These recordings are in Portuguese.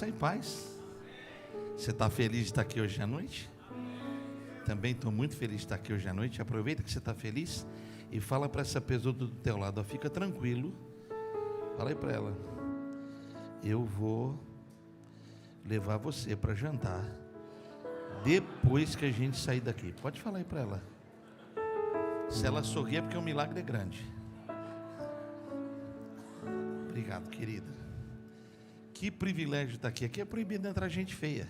Graça e paz. Você está feliz de estar aqui hoje à noite? Também estou muito feliz de estar aqui hoje à noite. Aproveita que você está feliz e fala para essa pessoa do teu lado, ó, fica tranquilo. Fala aí para ela: eu vou levar você para jantar depois que a gente sair daqui. Pode falar aí para ela. Se ela sorrir é porque o milagre é grande. Obrigado, querida. Que privilégio estar aqui. Aqui é proibido entrar gente feia.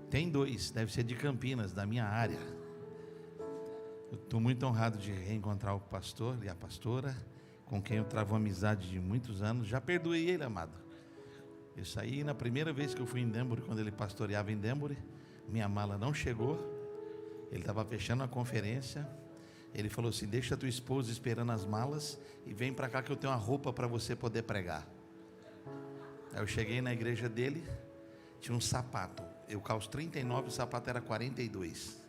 Tem dois, deve ser de Campinas, da minha área. Eu estou muito honrado de reencontrar o pastor e a pastora, com quem eu travo amizade de muitos anos. Já perdoei ele, amado. Eu saí na primeira vez que eu fui em Denver, quando ele pastoreava em Denver. Minha mala não chegou. Ele estava fechando a conferência. Ele falou assim: deixa a tua esposa esperando as malas e vem para cá que eu tenho uma roupa para você poder pregar. Aí eu cheguei na igreja dele, tinha um sapato. Eu calço 39, o sapato era 42.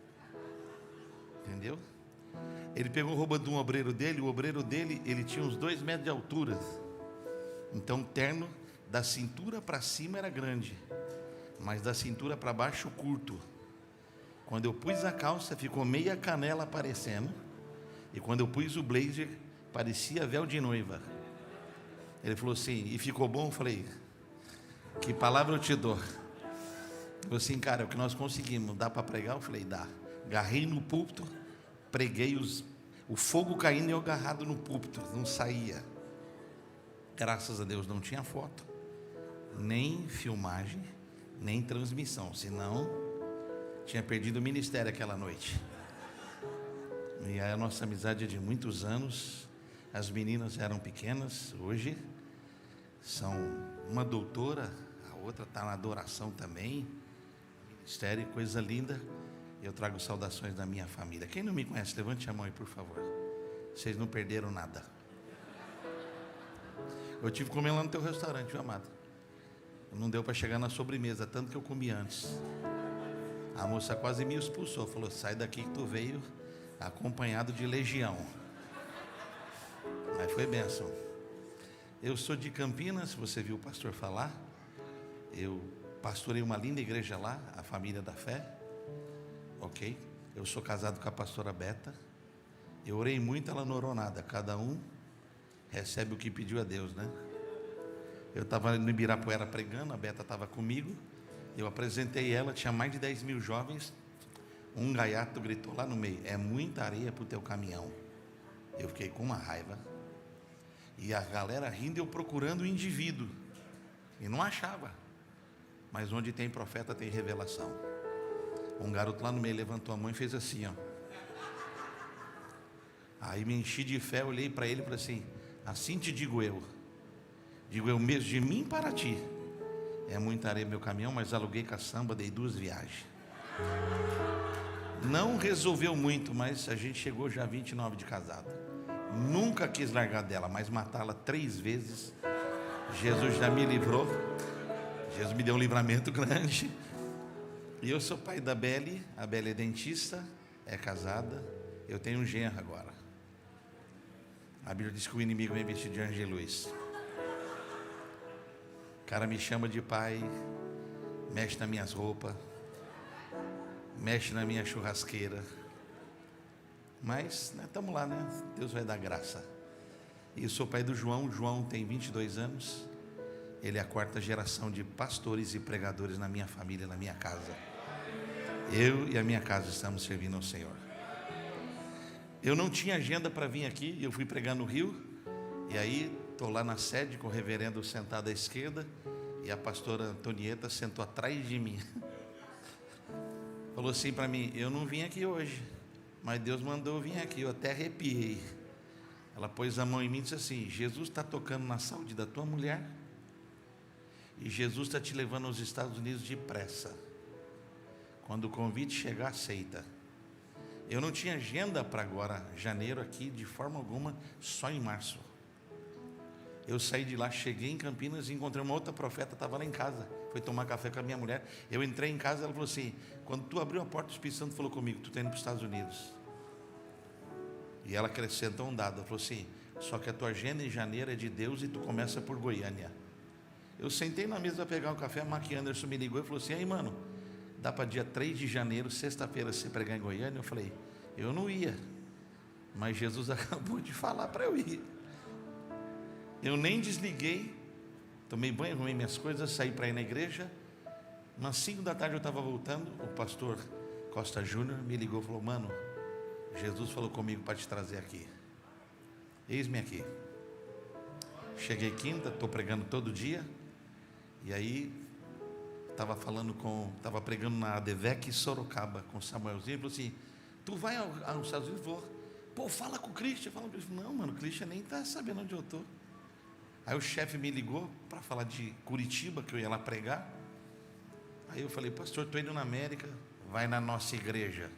Entendeu? Ele pegou roupa de um obreiro dele, o obreiro dele, ele tinha uns 2 metros de altura. Então o terno da cintura para cima era grande, mas da cintura para baixo curto. Quando eu pus a calça, ficou meia canela aparecendo. E quando eu pus o blazer, parecia véu de noiva. Ele falou assim: e ficou bom? Eu falei: que palavra eu te dou? Ele falou assim: cara, é o que nós conseguimos, dá para pregar? Eu falei: dá. Agarrei no púlpito, preguei o fogo caindo e eu agarrado no púlpito, não saía. Graças a Deus não tinha foto, nem filmagem, nem transmissão, senão tinha perdido o ministério aquela noite. E a nossa amizade é de muitos anos. As meninas eram pequenas, hoje são uma doutora, a outra está na adoração também, ministério, coisa linda. Eu trago saudações da minha família. Quem não me conhece, levante a mão aí, por favor. Vocês não perderam nada. Eu tive que comer lá no teu restaurante, viu, amado? Não deu para chegar na sobremesa, tanto que eu comi antes. A moça quase me expulsou, falou: sai daqui que tu veio acompanhado de legião. Mas foi bênção. Eu sou de Campinas, você viu o pastor falar. Eu pastorei uma linda igreja lá, a Família da Fé. Ok? Eu sou casado com a pastora Beta. Eu orei muito, ela não orou nada. Cada um recebe o que pediu a Deus, né? Eu estava no Ibirapuera pregando, a Beta estava comigo. Eu apresentei ela, tinha mais de 10 mil jovens. Um gaiato gritou lá no meio: é muita areia para o teu caminhão. Eu fiquei com uma raiva. E a galera rindo, eu procurando o indivíduo. E não achava. Mas onde tem profeta tem revelação. Um garoto lá no meio levantou a mão e fez assim, ó. Aí me enchi de fé, olhei para ele e falei assim: assim te digo eu. Digo eu mesmo, de mim para ti. É muita areia meu caminhão, mas aluguei caçamba, dei 2 viagens. Não resolveu muito, mas a gente chegou já a 29 de casado. Nunca quis largar dela, mas matá-la 3 vezes. Jesus já me livrou. Jesus me deu um livramento grande. E eu sou pai da Beli. A Beli é dentista, é casada. Eu tenho um genro agora. A Bíblia diz que o inimigo vem vestido de anjo e luz. O cara me chama de pai, mexe nas minhas roupas, mexe na minha churrasqueira. Mas estamos lá, né? Deus vai dar graça. E eu sou pai do João. O João tem 22 anos. Ele é a 4ª geração de pastores e pregadores na minha família, na minha casa. Eu e a minha casa estamos servindo ao Senhor. Eu não tinha agenda para vir aqui. Eu fui pregar no Rio. E aí estou lá na sede com o reverendo sentado à esquerda. E a pastora Antonieta sentou atrás de mim. Falou assim para mim: eu não vim aqui hoje, mas Deus mandou eu vir aqui. Eu até arrepiei. Ela pôs a mão em mim e disse assim: Jesus está tocando na saúde da tua mulher, e Jesus está te levando aos Estados Unidos depressa. Quando o convite chegar, aceita. Eu não tinha agenda para agora, janeiro aqui, de forma alguma, só em março. Eu saí de lá, cheguei em Campinas e encontrei uma outra profeta, estava lá em casa. Foi tomar café com a minha mulher. Eu entrei em casa, ela falou assim: quando tu abriu a porta, o Espírito Santo falou comigo: tu está indo para os Estados Unidos. E ela acrescentou um dado, ela falou assim: só que a tua agenda em janeiro é de Deus e tu começa por Goiânia. Eu sentei na mesa para pegar um café, a Maqui Anderson me ligou e falou assim: aí, mano, dá para dia 3 de janeiro, sexta-feira, se pregar em Goiânia? Eu falei: eu não ia, mas Jesus acabou de falar para eu ir. Eu nem desliguei, tomei banho, arrumei minhas coisas, saí para ir na igreja. Umas 5 da tarde eu estava voltando, o pastor Costa Júnior me ligou e falou: mano, Jesus falou comigo para te trazer aqui. Eis-me aqui. Cheguei quinta, estou pregando todo dia. E aí, estava pregando na ADVEC Sorocaba com o Samuelzinho. Ele falou assim: tu vai aos Estados Unidos? Vou. Pô, fala com o Christian. Fala com o Christian. Não, mano, o Christian nem está sabendo onde eu estou. Aí o chefe me ligou para falar de Curitiba, que eu ia lá pregar. Aí eu falei: pastor, estou indo na América, vai na nossa igreja.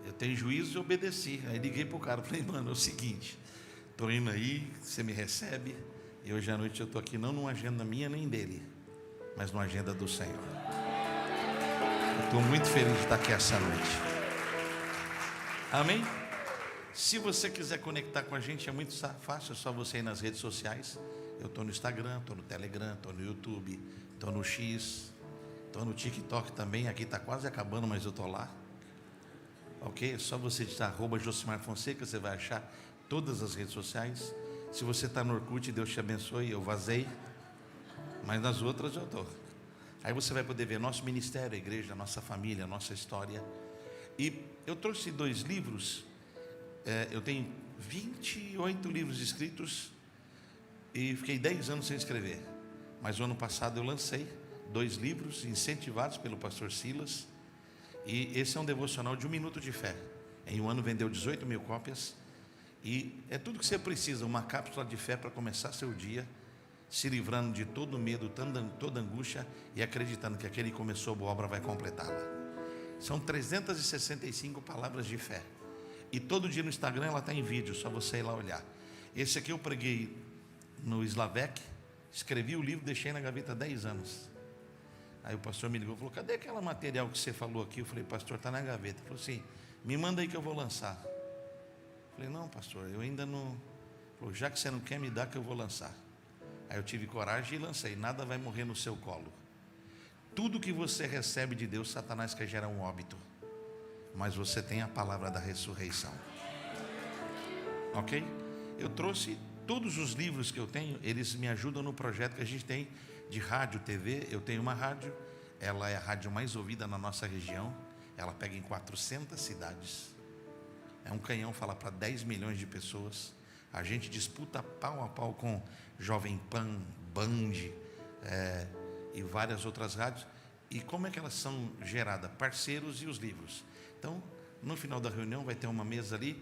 Eu tenho juízo e obedeci. Aí liguei para o cara, falei: mano, é o seguinte, estou indo aí, você me recebe. E hoje à noite eu estou aqui não numa agenda minha nem dele, mas numa agenda do Senhor. Eu estou muito feliz de estar aqui essa noite. Amém? Se você quiser conectar com a gente, é muito fácil, é só você ir nas redes sociais. Eu estou no Instagram, estou no Telegram, estou no YouTube, estou no X, estou no TikTok também. Aqui está quase acabando, mas eu estou lá. Ok? É só você digitar @Josimar Fonseca, você vai achar todas as redes sociais. Se você está no Orkut, Deus te abençoe, eu vazei, mas nas outras eu estou. Aí você vai poder ver nosso ministério, a igreja, a nossa família, a nossa história. E eu trouxe 2 livros, eu tenho 28 livros escritos e fiquei 10 anos sem escrever. Mas o ano passado eu lancei 2 livros incentivados pelo pastor Silas. E esse é um devocional de 1 minuto de fé. Em um ano vendeu 18 mil cópias. E é tudo que você precisa, uma cápsula de fé para começar seu dia, se livrando de todo medo, toda angústia e acreditando que aquele que começou a boa obra vai completá-la. São 365 palavras de fé. E todo dia no Instagram ela está em vídeo, só você ir lá olhar. Esse aqui eu preguei no Slavec, escrevi o livro, deixei na gaveta há 10 anos. Aí o pastor me ligou e falou: cadê aquele material que você falou aqui? Eu falei: pastor, está na gaveta. Ele falou assim: me manda aí que eu vou lançar. Eu falei: não, pastor, eu ainda não. Ele falou: já que você não quer me dar, que eu vou lançar. Aí eu tive coragem e lancei. Nada vai morrer no seu colo. Tudo que você recebe de Deus, Satanás quer gerar um óbito, mas você tem a palavra da ressurreição. Ok? Eu trouxe todos os livros que eu tenho, eles me ajudam no projeto que a gente tem de rádio, TV. Eu tenho uma rádio, ela é a rádio mais ouvida na nossa região. Ela pega em 400 cidades. É um canhão, fala para 10 milhões de pessoas. A gente disputa pau a pau com Jovem Pan, Band e várias outras rádios. E como é que elas são geradas? Parceiros e os livros. Então, no final da reunião vai ter uma mesa ali.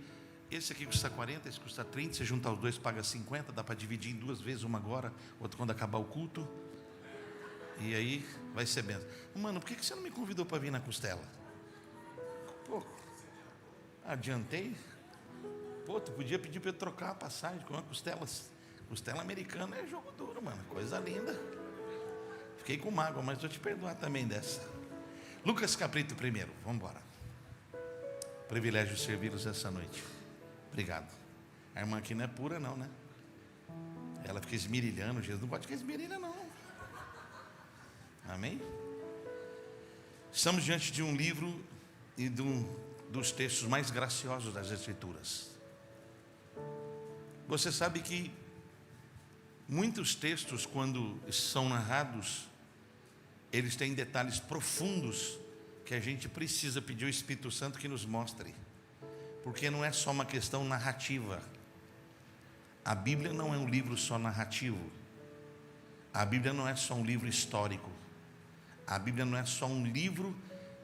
Esse aqui custa 40, esse custa 30. Você juntar os dois, paga 50. Dá para dividir em 2 vezes, uma agora, outra quando acabar o culto. E aí vai ser benção. Mano, por que você não me convidou para vir na costela? Pô, adiantei. Pô, tu podia pedir para eu trocar a passagem com uma costela. Costela americana é jogo duro, mano. Coisa linda. Fiquei com mágoa, mas vou te perdoar também dessa. Lucas capítulo 1. Vamos embora. Privilégio servi-los essa noite. Obrigado. A irmã aqui não é pura não, né? Ela fica esmirilhando. Jesus não pode ficar esmirilha não. Amém? Estamos diante de um livro e dos textos mais graciosos das Escrituras. Você sabe que muitos textos, quando são narrados, eles têm detalhes profundos que a gente precisa pedir ao Espírito Santo que nos mostre, porque não é só uma questão narrativa. A Bíblia não é um livro só narrativo. A Bíblia não é só um livro histórico. A Bíblia não é só um livro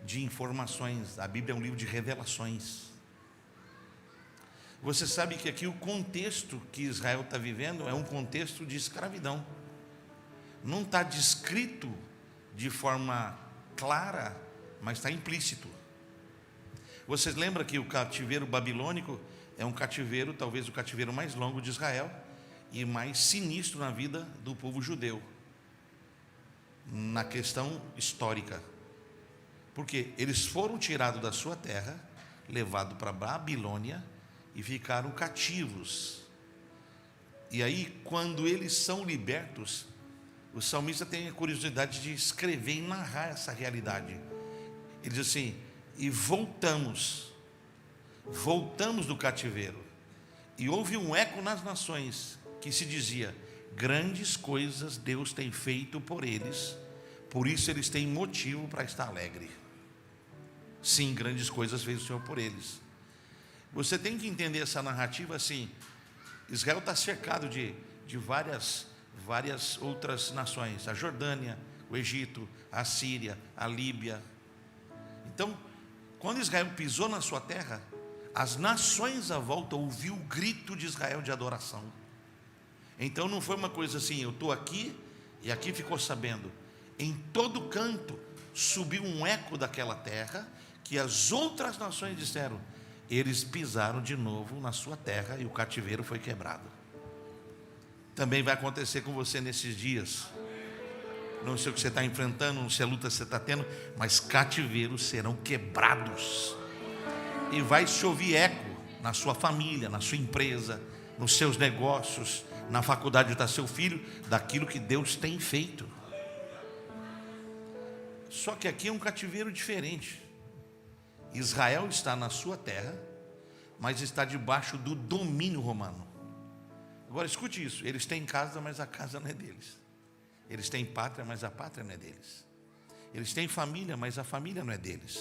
de informações. A Bíblia é um livro de revelações. Você sabe que aqui o contexto que Israel está vivendo é um contexto de escravidão. Não está descrito de forma clara, mas está implícito. Vocês lembram que o cativeiro babilônico é um cativeiro, talvez o cativeiro mais longo de Israel e mais sinistro na vida do povo judeu, na questão histórica. Porque eles foram tirados da sua terra, levados para a Babilônia e ficaram cativos. E aí, quando eles são libertos, o salmista tem a curiosidade de escrever e narrar essa realidade. Ele diz assim: e voltamos do cativeiro, e houve um eco nas nações que se dizia: grandes coisas Deus tem feito por eles, por isso eles têm motivo para estar alegre. Sim, grandes coisas fez o Senhor por eles. Você tem que entender essa narrativa assim. Israel está cercado de várias outras nações: a Jordânia, o Egito, a Síria, a Líbia. Então, quando Israel pisou na sua terra, as nações à volta ouviu o grito de Israel de adoração. Então não foi uma coisa assim: eu estou aqui e aqui ficou sabendo. Em todo canto subiu um eco daquela terra, que as outras nações disseram: eles pisaram de novo na sua terra e o cativeiro foi quebrado. Também vai acontecer com você nesses dias. Não sei o que você está enfrentando, não sei a luta que você está tendo, mas cativeiros serão quebrados. E vai se ouvir eco na sua família, na sua empresa, nos seus negócios, na faculdade onde está seu filho, daquilo que Deus tem feito. Só que aqui é um cativeiro diferente. Israel está na sua terra, mas está debaixo do domínio romano. Agora escute isso: eles têm casa, mas a casa não é deles. Eles têm pátria, mas a pátria não é deles. Eles têm família, mas a família não é deles.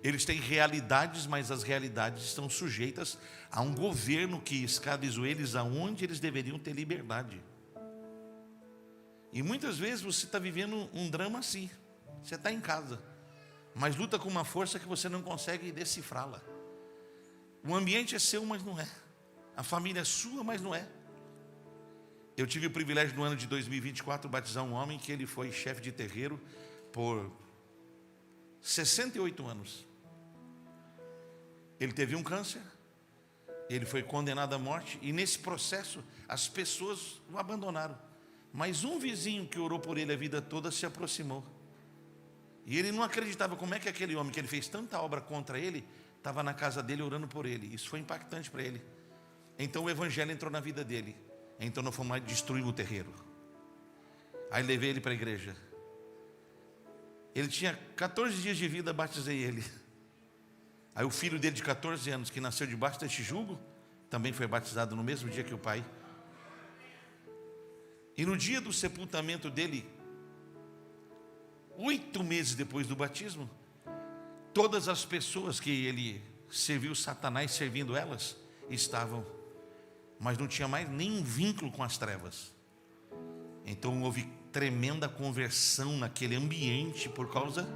Eles têm realidades, mas as realidades estão sujeitas a um governo que escravizou eles aonde eles deveriam ter liberdade. E muitas vezes você está vivendo um drama assim. Você está em casa, mas luta com uma força que você não consegue decifrá-la. O ambiente é seu, mas não é. A família é sua, mas não é. Eu tive o privilégio no ano de 2024 batizar um homem que ele foi chefe de terreiro por 68 anos. Ele teve um câncer, ele foi condenado à morte, e nesse processo as pessoas o abandonaram. Mas um vizinho que orou por ele a vida toda se aproximou. E ele não acreditava como é que aquele homem, que ele fez tanta obra contra ele, estava na casa dele orando por ele. Isso foi impactante para ele. Então o evangelho entrou na vida dele. Então nós fomos lá e destruímos o terreiro. Aí levei ele para a igreja. Ele tinha 14 dias de vida, batizei ele. Aí o filho dele de 14 anos, que nasceu debaixo deste jugo, também foi batizado no mesmo dia que o pai. E no dia do sepultamento dele, 8 meses depois do batismo, todas as pessoas que ele serviu Satanás servindo elas, estavam, mas não tinha mais nenhum vínculo com as trevas. Então houve tremenda conversão naquele ambiente por causa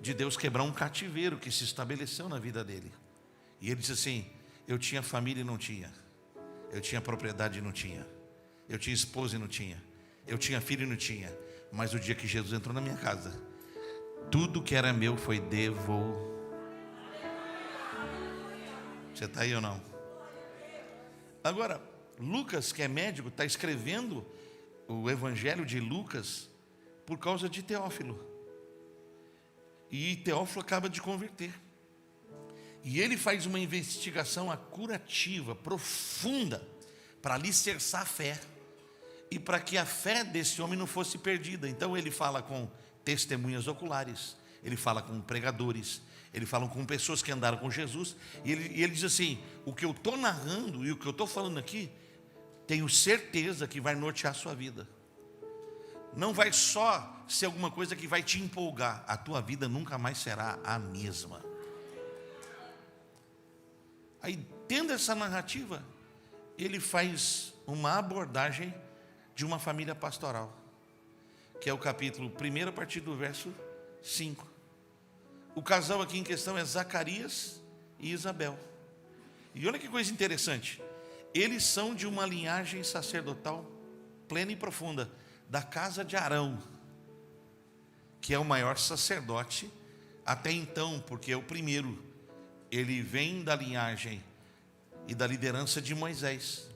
de Deus quebrar um cativeiro que se estabeleceu na vida dele. E ele disse assim: eu tinha família e não tinha, eu tinha propriedade e não tinha, eu tinha esposa e não tinha, eu tinha filho e não tinha, mas o dia que Jesus entrou na minha casa, tudo que era meu foi devolvido. Você está aí ou não? Agora, Lucas, que é médico, está escrevendo o evangelho de Lucas por causa de Teófilo. E Teófilo acaba de converter. E ele faz uma investigação curativa, profunda, para alicerçar a fé. E para que a fé desse homem não fosse perdida. Então ele fala com testemunhas oculares, ele fala com pregadores, ele fala com pessoas que andaram com Jesus. E ele diz assim: o que eu estou narrando e o que eu estou falando aqui, tenho certeza que vai nortear a sua vida. Não vai só ser alguma coisa que vai te empolgar, a tua vida nunca mais será a mesma. Aí, tendo essa narrativa, ele faz uma abordagem de uma família pastoral, que é o capítulo 1, a partir do verso 5. O casal aqui em questão é Zacarias e Isabel. E olha que coisa interessante, eles são de uma linhagem sacerdotal plena e profunda, da casa de Arão, que é o maior sacerdote até então, porque é o primeiro. Ele vem da linhagem e da liderança de Moisés.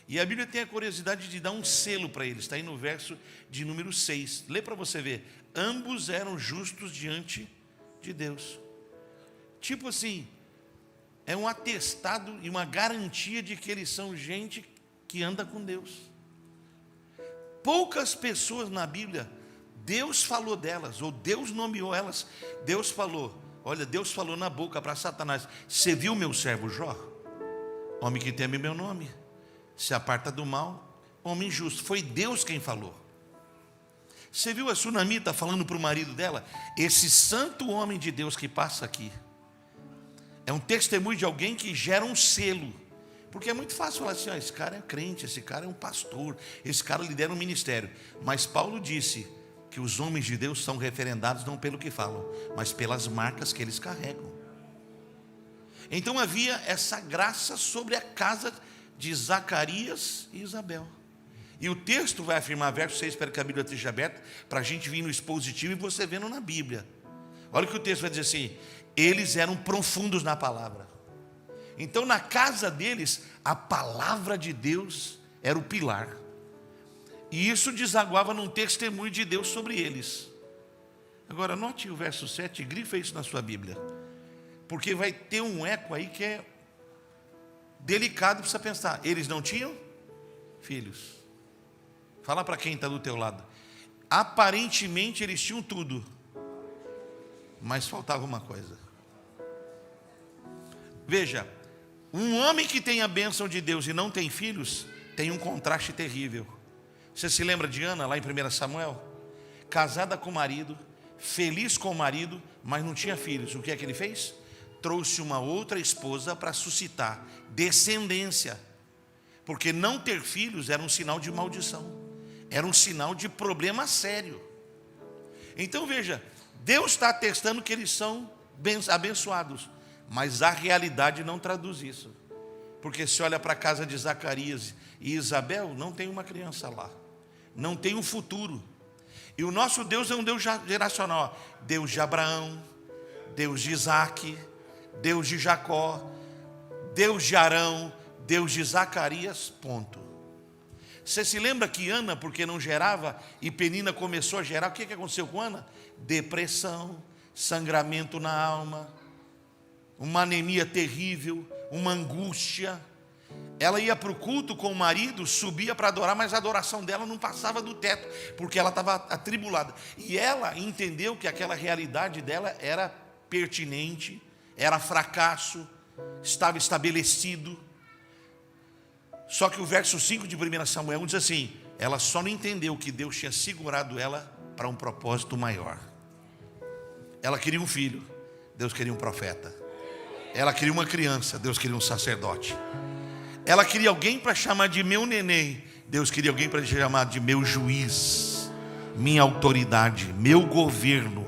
E a Bíblia tem a curiosidade de dar um selo para eles. Está aí no verso de número 6. Lê para você ver. Ambos eram justos diante de Deus. Tipo assim, é um atestado e uma garantia de que eles são gente que anda com Deus. Poucas pessoas na Bíblia, Deus falou delas, ou Deus nomeou elas. Deus falou, olha, Deus falou na boca para Satanás: você viu meu servo Jó? Homem que teme meu nome, se aparta do mal, homem justo. Foi Deus quem falou. Você viu a Sunamita falando para o marido dela? Esse santo homem de Deus que passa aqui é um testemunho de alguém que gera um selo. Porque é muito fácil falar assim: esse cara é crente, esse cara é um pastor, esse cara lidera um ministério. Mas Paulo disse que os homens de Deus são referendados não pelo que falam, mas pelas marcas que eles carregam. Então havia essa graça sobre a casa de Zacarias e Isabel. E o texto vai afirmar, verso 6, espero que a Bíblia esteja aberta, para a gente vir no expositivo e você vendo na Bíblia. Olha o que o texto vai dizer assim: eles eram profundos na palavra. Então na casa deles, a palavra de Deus era o pilar. E isso desaguava num testemunho de Deus sobre eles. Agora note o verso 7, grifa isso na sua Bíblia, porque vai ter um eco aí que é delicado para você pensar. Eles não tinham filhos. Fala para quem está do teu lado: aparentemente eles tinham tudo, mas faltava uma coisa. Veja, um homem que tem a bênção de Deus e não tem filhos, tem um contraste terrível. Você se lembra de Ana, lá em 1 Samuel? Casada com o marido, feliz com o marido, mas não tinha filhos. O que é que ele fez? Trouxe uma outra esposa para suscitar descendência. Porque não ter filhos era um sinal de maldição, era um sinal de problema sério. Então veja, Deus está atestando que eles são abençoados, mas a realidade não traduz isso. Porque se olha para a casa de Zacarias e Isabel, não tem uma criança lá, não tem um futuro. E o nosso Deus é um Deus geracional. Deus de Abraão, Deus de Isaac, Deus de Jacó, Deus de Arão, Deus de Zacarias, ponto. Você se lembra que Ana, porque não gerava, e Penina começou a gerar, o que aconteceu com Ana? Depressão, sangramento na alma, uma anemia terrível, uma angústia. Ela ia para o culto com o marido, subia para adorar, mas a adoração dela não passava do teto, porque ela estava atribulada. E ela entendeu que aquela realidade dela era pertinente, era fracasso, estava estabelecido. Só que o verso 5 de 1 Samuel diz assim: ela só não entendeu que Deus tinha segurado ela para um propósito maior. Ela queria um filho, Deus queria um profeta. Ela queria uma criança, Deus queria um sacerdote. Ela queria alguém para chamar de meu neném, Deus queria alguém para chamar de meu juiz, minha autoridade, meu governo.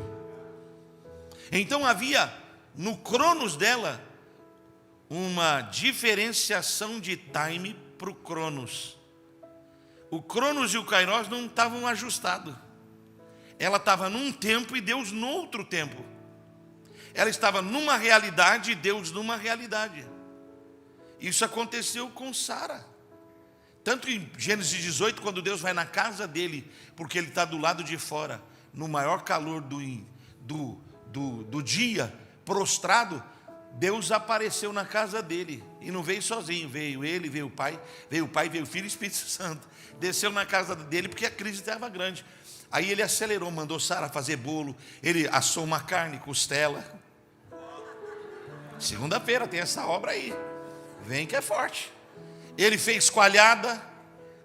Então havia no cronos dela uma diferenciação de time para o cronos. O cronos e o kairos não estavam ajustados. Ela estava num tempo e Deus no outro tempo. Ela estava numa realidade e Deus numa realidade. Isso aconteceu com Sara. Tanto em Gênesis 18, quando Deus vai na casa dele, porque ele está do lado de fora, no maior calor do dia, prostrado, Deus apareceu na casa dele. E não veio sozinho, veio ele, veio o pai, veio o filho e o Espírito Santo. Desceu na casa dele porque a crise estava grande. Aí ele acelerou, mandou Sara fazer bolo. Ele assou uma carne, costela. Segunda-feira tem essa obra aí. Vem que é forte. Ele fez coalhada.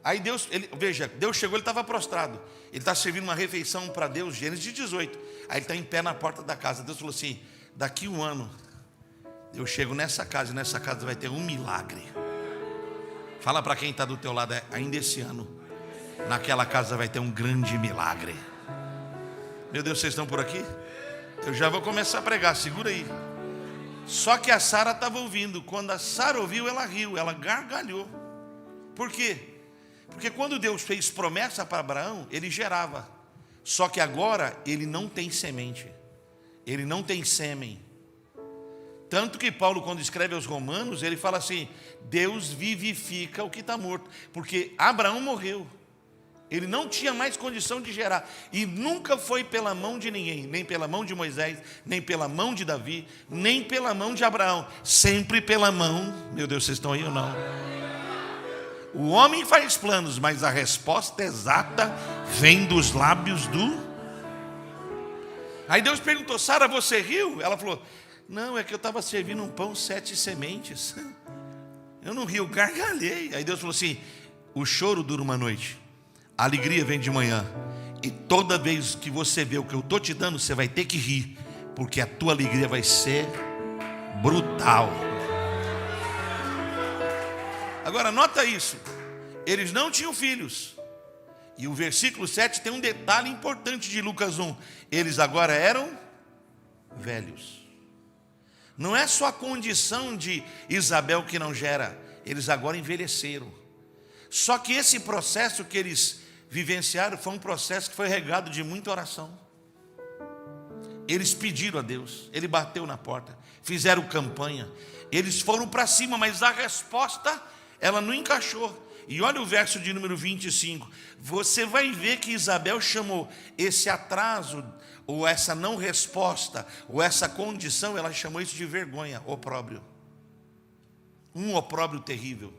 Aí Deus, veja, Deus chegou, ele estava prostrado. Ele está servindo uma refeição para Deus, Gênesis 18. Aí ele está em pé na porta da casa. Deus falou assim: daqui um ano eu chego nessa casa, e nessa casa vai ter um milagre. Fala para quem está do teu lado: ainda esse ano, naquela casa vai ter um grande milagre. Meu Deus, vocês estão por aqui? Eu já vou começar a pregar, segura aí. Só que a Sara estava ouvindo. Quando a Sara ouviu, ela riu, ela gargalhou. Por quê? Porque quando Deus fez promessa para Abraão, ele gerava. Só que agora ele não tem semente, ele não tem sêmen. Tanto que Paulo, quando escreve aos Romanos, ele fala assim: Deus vivifica o que está morto. Porque Abraão morreu, ele não tinha mais condição de gerar. E nunca foi pela mão de ninguém, nem pela mão de Moisés, nem pela mão de Davi, nem pela mão de Abraão. Sempre pela mão, meu Deus, vocês estão aí ou não? O homem faz planos, mas a resposta exata vem dos lábios do... Aí Deus perguntou: Sara, você riu? Ela falou: não, é que eu estava servindo um pão 7 sementes. Eu não ri, eu gargalhei. Aí Deus falou assim: o choro dura uma noite, a alegria vem de manhã. E toda vez que você vê o que eu estou te dando, você vai ter que rir, porque a tua alegria vai ser brutal. Agora nota isso, eles não tinham filhos. E o versículo 7 tem um detalhe importante de Lucas 1. Eles agora eram velhos. Não é só a condição de Isabel que não gera, eles agora envelheceram. Só que esse processo que eles vivenciaram foi um processo que foi regado de muita oração. Eles pediram a Deus, ele bateu na porta, fizeram campanha, eles foram para cima, mas a resposta, ela não encaixou. E olha o verso de número 25, você vai ver que Isabel chamou esse atraso, ou essa não resposta, ou essa condição, ela chamou isso de vergonha, opróbrio. Um opróbrio terrível.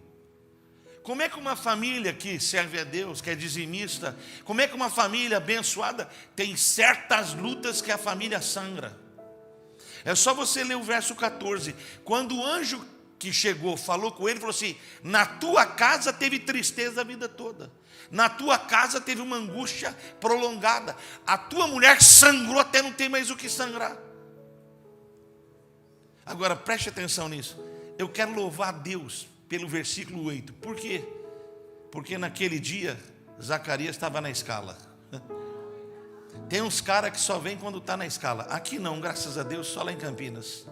Como é que uma família que serve a Deus, que é dizimista, como é que uma família abençoada tem certas lutas que a família sangra? É só você ler o verso 14, quando o anjo que chegou, falou com ele, falou assim: na tua casa teve tristeza a vida toda, na tua casa teve uma angústia prolongada, a tua mulher sangrou até não ter mais o que sangrar. Agora preste atenção nisso, eu quero louvar a Deus pelo versículo 8, por quê? Porque naquele dia Zacarias estava na escala. Tem uns caras que só vêm quando está na escala, aqui não, graças a Deus, só lá em Campinas.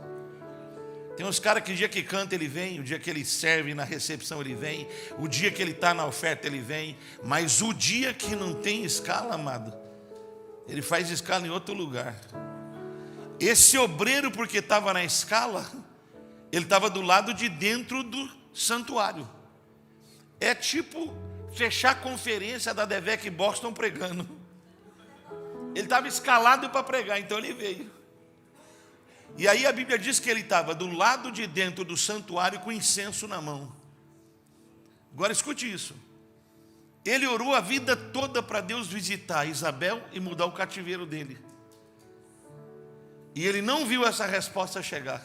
Tem uns caras que o dia que canta ele vem, o dia que ele serve na recepção ele vem, o dia que ele está na oferta ele vem, mas o dia que não tem escala, amado, ele faz escala em outro lugar. Esse obreiro, porque estava na escala, ele estava do lado de dentro do santuário. É tipo fechar a conferência da Devec Boston pregando. Ele estava escalado para pregar, então ele veio. E aí a Bíblia diz que ele estava do lado de dentro do santuário com incenso na mão. Agora escute isso. Ele orou a vida toda para Deus visitar Isabel e mudar o cativeiro dele. E ele não viu essa resposta chegar.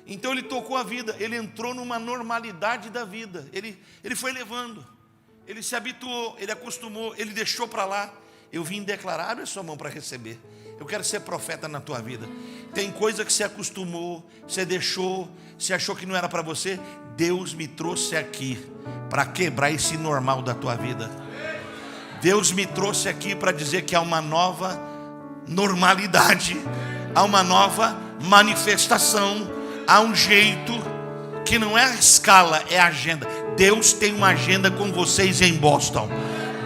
Então ele tocou a vida, ele entrou numa normalidade da vida. Ele foi levando, ele se habituou, ele acostumou, ele deixou para lá. Eu vim declarar, abre a sua mão para receber. Eu quero ser profeta na tua vida. Tem coisa que você acostumou, você deixou, você achou que não era para você. Deus me trouxe aqui para quebrar esse normal da tua vida. Deus me trouxe aqui para dizer que há uma nova normalidade, há uma nova manifestação, há um jeito que não é a escala, é a agenda. Deus tem uma agenda com vocês em Boston.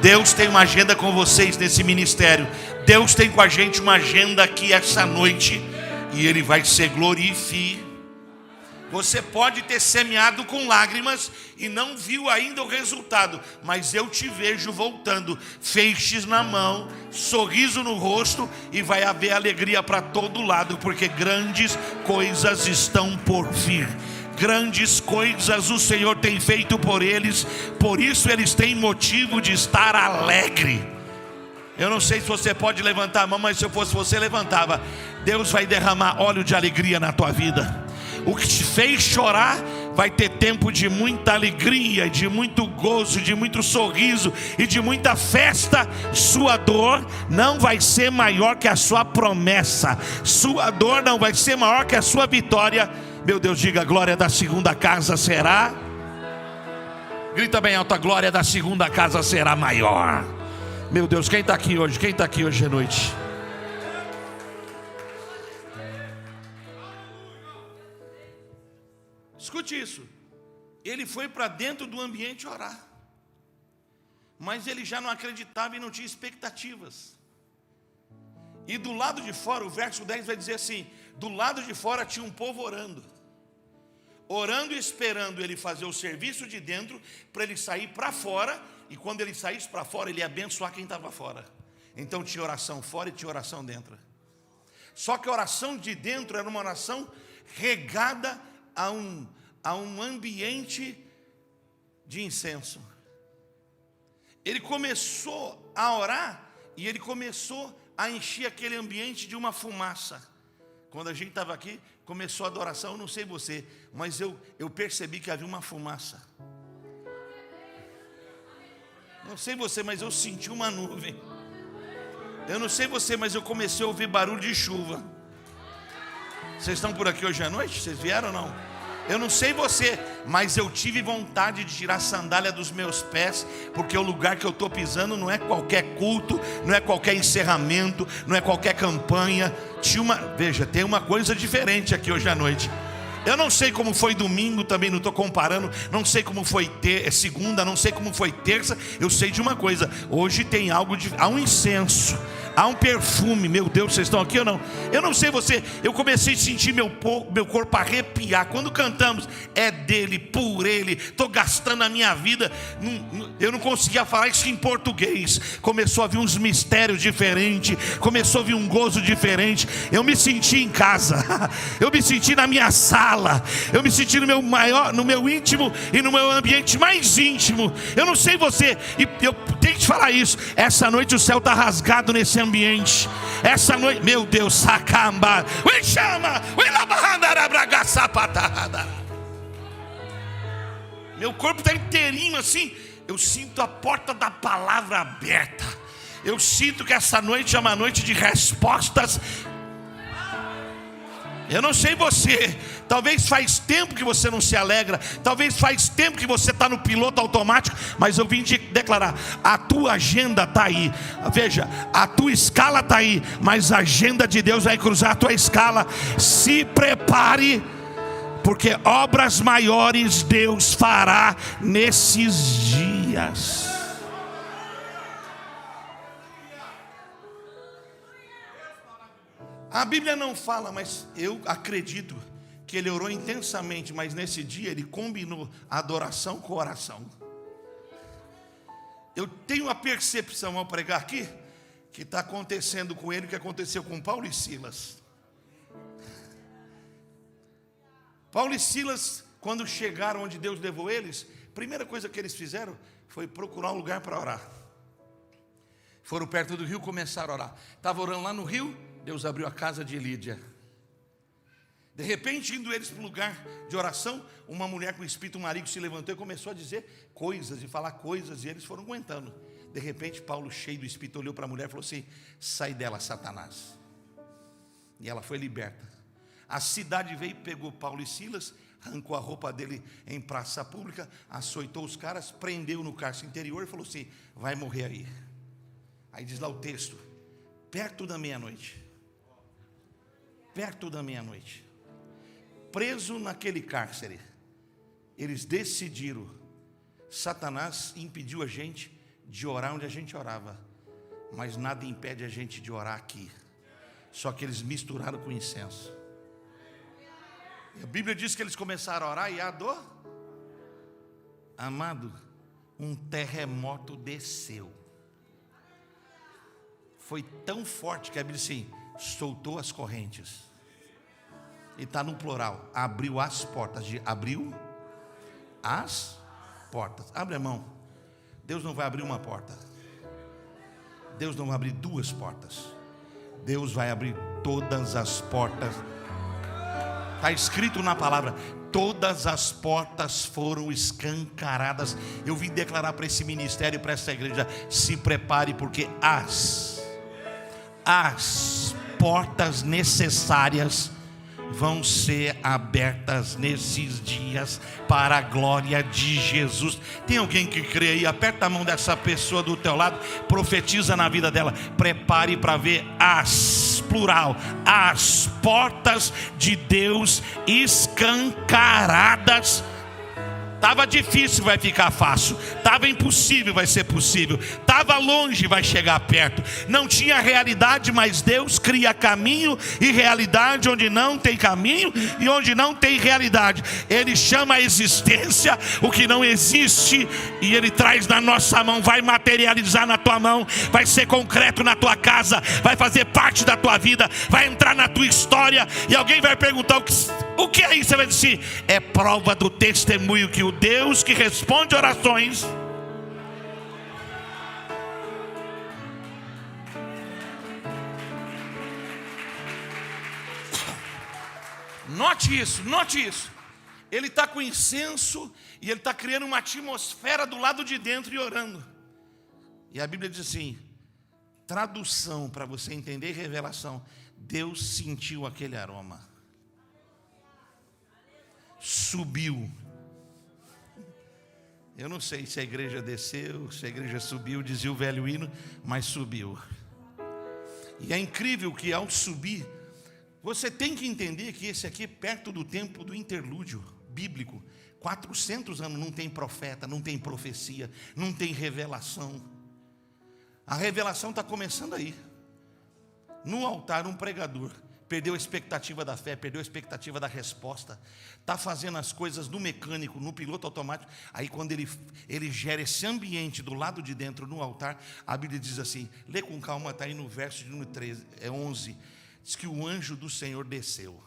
Deus tem uma agenda com vocês nesse ministério. Deus tem com a gente uma agenda aqui essa noite, e Ele vai ser glorificado. Você pode ter semeado com lágrimas e não viu ainda o resultado, mas eu te vejo voltando, feixes na mão, sorriso no rosto, e vai haver alegria para todo lado, porque grandes coisas estão por vir. Grandes coisas o Senhor tem feito por eles, por isso eles têm motivo de estar alegre. Eu não sei se você pode levantar a mão, mas se eu fosse você, levantava. Deus vai derramar óleo de alegria na tua vida. O que te fez chorar vai ter tempo de muita alegria, de muito gozo, de muito sorriso e de muita festa. Sua dor não vai ser maior que a sua promessa. Sua dor não vai ser maior que a sua vitória. Meu Deus, diga: a glória da segunda casa será. Grita bem alto: a glória da segunda casa será maior. Meu Deus, quem está aqui hoje? Quem está aqui hoje à noite? Escute isso. Ele foi para dentro do ambiente orar, mas ele já não acreditava e não tinha expectativas. E do lado de fora, o verso 10 vai dizer assim: do lado de fora tinha um povo orando e esperando ele fazer o serviço de dentro, para ele sair para fora. E quando ele saísse para fora, ele ia abençoar quem estava fora. Então tinha oração fora e tinha oração dentro. Só que a oração de dentro era uma oração regada a um ambiente de incenso. Ele começou a orar e ele começou a encher aquele ambiente de uma fumaça. Quando a gente estava aqui, começou a adoração, eu não sei você, mas eu percebi que havia uma fumaça. Não sei você, mas eu senti uma nuvem. Eu não sei você, mas eu comecei a ouvir barulho de chuva. Vocês estão por aqui hoje à noite? Vocês vieram ou não? Eu não sei você, mas eu tive vontade de tirar a sandália dos meus pés, porque o lugar que eu estou pisando não é qualquer culto, não é qualquer encerramento, não é qualquer campanha. Veja, tem uma coisa diferente aqui hoje à noite. Eu não sei como foi domingo, também não estou comparando. Não sei como foi segunda, não sei como foi terça. Eu sei de uma coisa: hoje tem algo há um incenso, há um perfume. Meu Deus, vocês estão aqui ou não? Eu não sei você, eu comecei a sentir meu corpo arrepiar. Quando cantamos, é dele, por ele, estou gastando a minha vida. Eu não conseguia falar isso em português. Começou a vir uns mistérios diferentes, começou a vir um gozo diferente. Eu me senti em casa, eu me senti na minha sala, eu me senti no meu íntimo e no meu ambiente mais íntimo. Eu não sei você, e eu tenho que te falar isso. Essa noite o céu está rasgado nesse ambiente. Essa noite, meu Deus, sacamba, me chama, meu corpo está inteirinho assim. Eu sinto a porta da palavra aberta. Eu sinto que essa noite é uma noite de respostas. Eu não sei você, talvez faz tempo que você não se alegra, talvez faz tempo que você está no piloto automático, mas eu vim te declarar: a tua agenda está aí. Veja, a tua escala está aí, mas a agenda de Deus vai cruzar a tua escala. Se prepare, porque obras maiores Deus fará nesses dias. A Bíblia não fala, mas eu acredito que ele orou intensamente, mas nesse dia ele combinou adoração com oração. Eu tenho a percepção ao pregar aqui, que está acontecendo com ele o que aconteceu com Paulo e Silas. Paulo e Silas, quando chegaram onde Deus levou eles, a primeira coisa que eles fizeram foi procurar um lugar para orar. Foram perto do rio, começaram a orar. Estavam orando lá no rio, Deus abriu a casa de Lídia. De repente, indo eles para o lugar de oração, uma mulher com espírito maligno se levantou e começou a dizer coisas e falar coisas, e eles foram aguentando. De repente, Paulo, cheio do espírito, olhou para a mulher e falou assim: sai dela, Satanás. E ela foi liberta. A cidade veio, pegou Paulo e Silas, arrancou a roupa dele em praça pública, açoitou os caras, prendeu no cárcere interior e falou assim: vai morrer aí. Aí diz lá o texto: perto da meia-noite, preso naquele cárcere, eles decidiram. Satanás impediu a gente de orar onde a gente orava, mas nada impede a gente de orar aqui. Só que eles misturaram com incenso. A Bíblia diz que eles começaram a orar e amado, um terremoto desceu. Foi tão forte que a Bíblia assim, soltou as correntes. E está no plural, abriu as portas. Abriu as portas. Abre a mão. Deus não vai abrir uma porta. Deus não vai abrir duas portas. Deus vai abrir todas as portas. Está escrito na palavra: todas as portas foram escancaradas. Eu vim declarar para esse ministério, para essa igreja: se prepare, porque as portas necessárias vão ser abertas nesses dias para a glória de Jesus. Tem alguém que crê aí? Aperta a mão dessa pessoa do teu lado, profetiza na vida dela: prepare para ver plural, as portas de Deus escancaradas. Estava difícil, vai ficar fácil. Estava impossível, vai ser possível. Estava longe, vai chegar perto. Não tinha realidade, mas Deus cria caminho e realidade onde não tem caminho e onde não tem realidade. Ele chama a existência o que não existe e Ele traz na nossa mão. Vai materializar na tua mão, vai ser concreto na tua casa, vai fazer parte da tua vida, vai entrar na tua história. E alguém vai perguntar: o que O que é isso? Você vai dizer, é prova do testemunho que o Deus que responde orações. Note isso, note isso. Ele está com incenso e ele está criando uma atmosfera do lado de dentro e orando. E a Bíblia diz assim, tradução para você entender revelação: Deus sentiu aquele aroma, subiu. Eu não sei se a igreja desceu, se a igreja subiu, dizia o velho hino, mas subiu. E é incrível que ao subir, você tem que entender que esse aqui é perto do tempo do interlúdio bíblico. 400 anos não tem profeta, não tem profecia, não tem revelação. A revelação está começando aí. No altar, um pregador perdeu a expectativa da fé, perdeu a expectativa da resposta, está fazendo as coisas no mecânico, no piloto automático. Aí quando ele gera esse ambiente do lado de dentro, no altar, a Bíblia diz assim, lê com calma, está aí no verso de número 13, 11, diz que o anjo do Senhor desceu.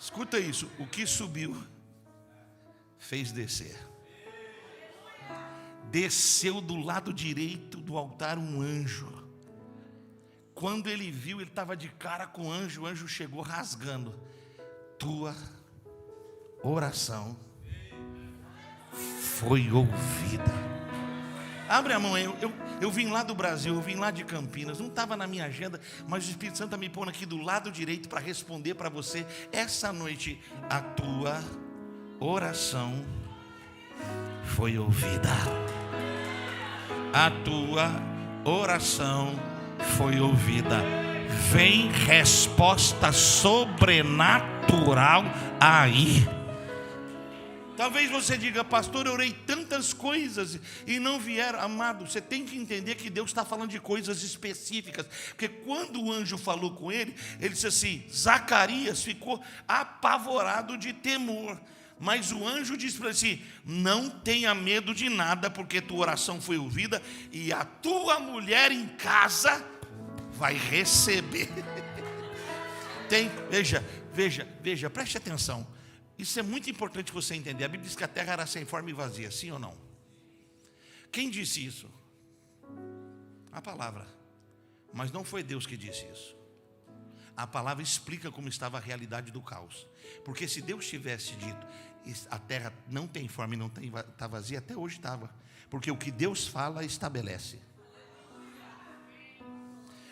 Escuta isso, o que subiu fez descer. Desceu do lado direito do altar um anjo. Quando ele viu, ele estava de cara com o anjo chegou rasgando. Tua oração foi ouvida. Abre a mão aí, eu vim lá do Brasil, eu vim lá de Campinas, não estava na minha agenda, mas o Espírito Santo está me pondo aqui do lado direito para responder para você essa noite. A tua oração foi ouvida. A tua oração foi ouvida. Vem resposta sobrenatural aí. Talvez você diga, pastor, eu orei tantas coisas e não vieram. Amado, você tem que entender que Deus está falando de coisas específicas. Porque quando o anjo falou com ele, ele disse assim, Zacarias ficou apavorado de temor. Mas o anjo disse para ele assim, não tenha medo de nada, porque tua oração foi ouvida e a tua mulher em casa vai receber. Veja, preste atenção. Isso é muito importante você entender. A Bíblia diz que a terra era sem forma e vazia, sim ou não? Quem disse isso? A palavra. Mas não foi Deus que disse isso. A palavra explica como estava a realidade do caos. Porque se Deus tivesse dito, a terra não tem forma e não está vazia, até hoje estava. Porque o que Deus fala, estabelece.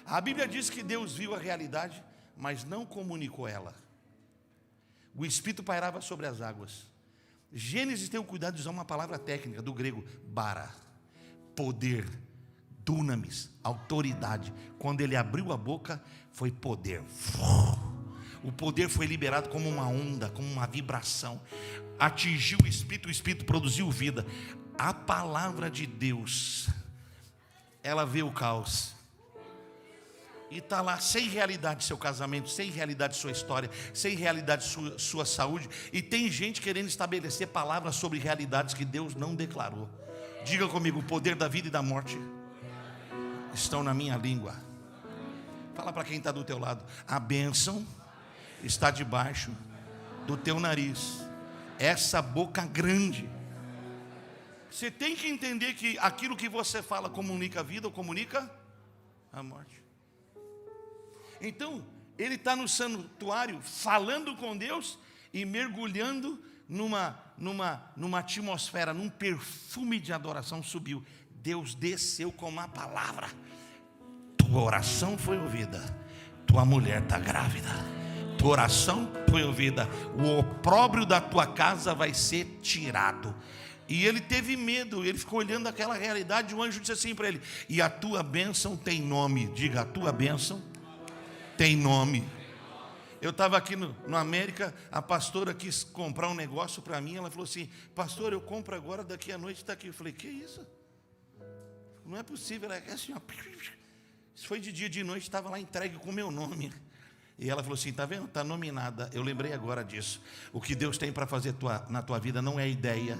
A Bíblia diz que Deus viu a realidade, mas não comunicou ela. O Espírito pairava sobre as águas. Gênesis tem o cuidado de usar uma palavra técnica do grego, bara, poder, dunamis, autoridade. Quando ele abriu a boca, foi poder. O poder foi liberado como uma onda, como uma vibração. Atingiu o Espírito produziu vida. A palavra de Deus, ela vê o caos. E está lá sem realidade seu casamento, sem realidade sua história, sem realidade sua saúde. E tem gente querendo estabelecer palavras sobre realidades que Deus não declarou. Diga comigo, o poder da vida e da morte estão na minha língua. Fala para quem está do teu lado, a bênção está debaixo do teu nariz. Essa boca grande. Você tem que entender que aquilo que você fala comunica a vida ou comunica a morte. Então, ele está no santuário falando com Deus e mergulhando numa atmosfera, num perfume de adoração subiu. Deus desceu com uma palavra. Tua oração foi ouvida. Tua mulher está grávida. Tua oração foi ouvida. O opróbrio da tua casa vai ser tirado. E ele teve medo, ele ficou olhando aquela realidade. O anjo disse assim para ele, e a tua bênção tem nome. Diga, a tua bênção tem nome. Eu estava aqui no América, a pastora quis comprar um negócio para mim. Ela falou assim, pastor, eu compro agora, daqui à noite está aqui. Eu falei, que isso? Não é possível. Ela é assim, ó, isso foi de dia, de noite, estava lá entregue com o meu nome. E ela falou assim, está vendo? Está nominada. Eu lembrei agora disso. O que Deus tem para fazer na tua vida não é ideia.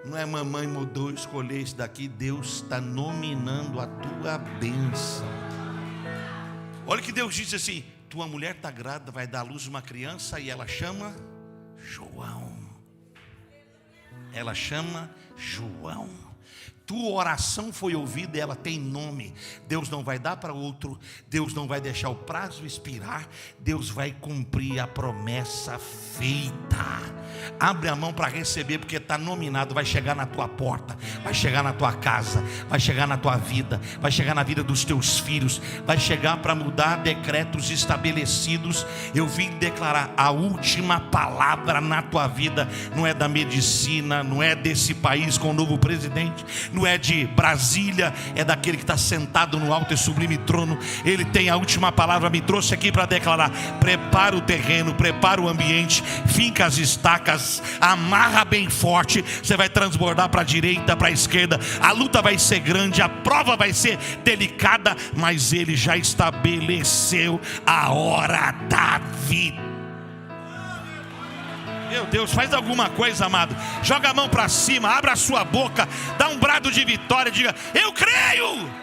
Não é mamãe mudou, escolher isso daqui. Deus está nominando a tua bênção. Olha que Deus disse assim, tua mulher está grávida, vai dar à luz uma criança e ela chama João. Ela chama João. Tua oração foi ouvida e ela tem nome. Deus não vai dar para outro. Deus não vai deixar o prazo expirar. Deus vai cumprir a promessa feita. Abre a mão para receber, porque está nominado. Vai chegar na tua porta, vai chegar na tua casa, vai chegar na tua vida, vai chegar na vida dos teus filhos, vai chegar para mudar decretos estabelecidos. Eu vim declarar: a última palavra na tua vida não é da medicina, não é desse país com o novo presidente, não é de Brasília, é daquele que está sentado no alto e sublime trono. Ele tem a última palavra. Me trouxe aqui para declarar: prepara o terreno, prepara o ambiente, finca as estacas, amarra bem forte. Você vai transbordar para a direita, para a esquerda. A luta vai ser grande, a prova vai ser delicada, mas Ele já estabeleceu a hora da vida. Meu Deus, faz alguma coisa, amado. Joga a mão para cima, abra a sua boca, dá um brado de vitória, diga: eu creio.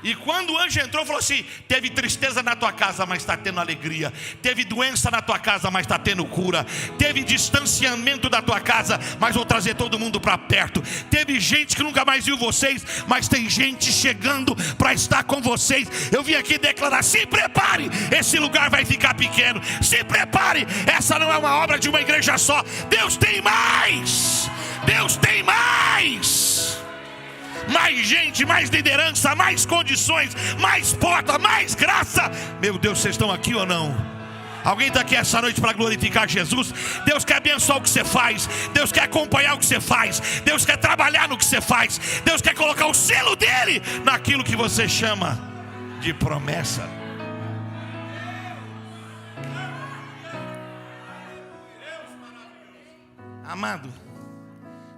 E quando o anjo entrou, falou assim: teve tristeza na tua casa, mas está tendo alegria. Teve doença na tua casa, mas está tendo cura. Teve distanciamento da tua casa, mas vou trazer todo mundo para perto. Teve gente que nunca mais viu vocês, mas tem gente chegando para estar com vocês. Eu vim aqui declarar: se prepare, esse lugar vai ficar pequeno. Se prepare, essa não é uma obra de uma igreja só. Deus tem mais. Deus tem mais. Mais gente, mais liderança, mais condições, mais porta, mais graça. Meu Deus, vocês estão aqui ou não? Alguém está aqui essa noite para glorificar Jesus? Deus quer abençoar o que você faz. Deus quer acompanhar o que você faz. Deus quer trabalhar no que você faz. Deus quer colocar o selo dele naquilo que você chama de promessa. Amado,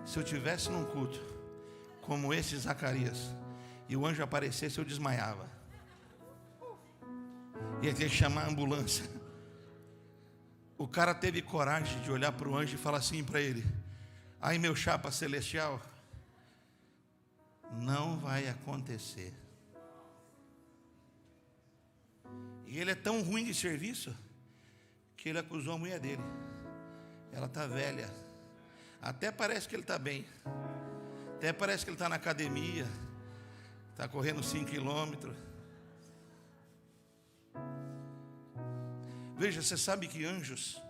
se eu tivesse num culto como esse Zacarias, e o anjo aparecesse, eu desmaiava. Ia ter que chamar a ambulância. O cara teve coragem de olhar para o anjo e falar assim para ele: aí, meu chapa celestial, não vai acontecer. E ele é tão ruim de serviço que ele acusou a mulher dele. Ela está velha, até parece que ele está bem. Até parece que ele está na academia, está correndo 5 quilômetros. Veja, você sabe que anjos,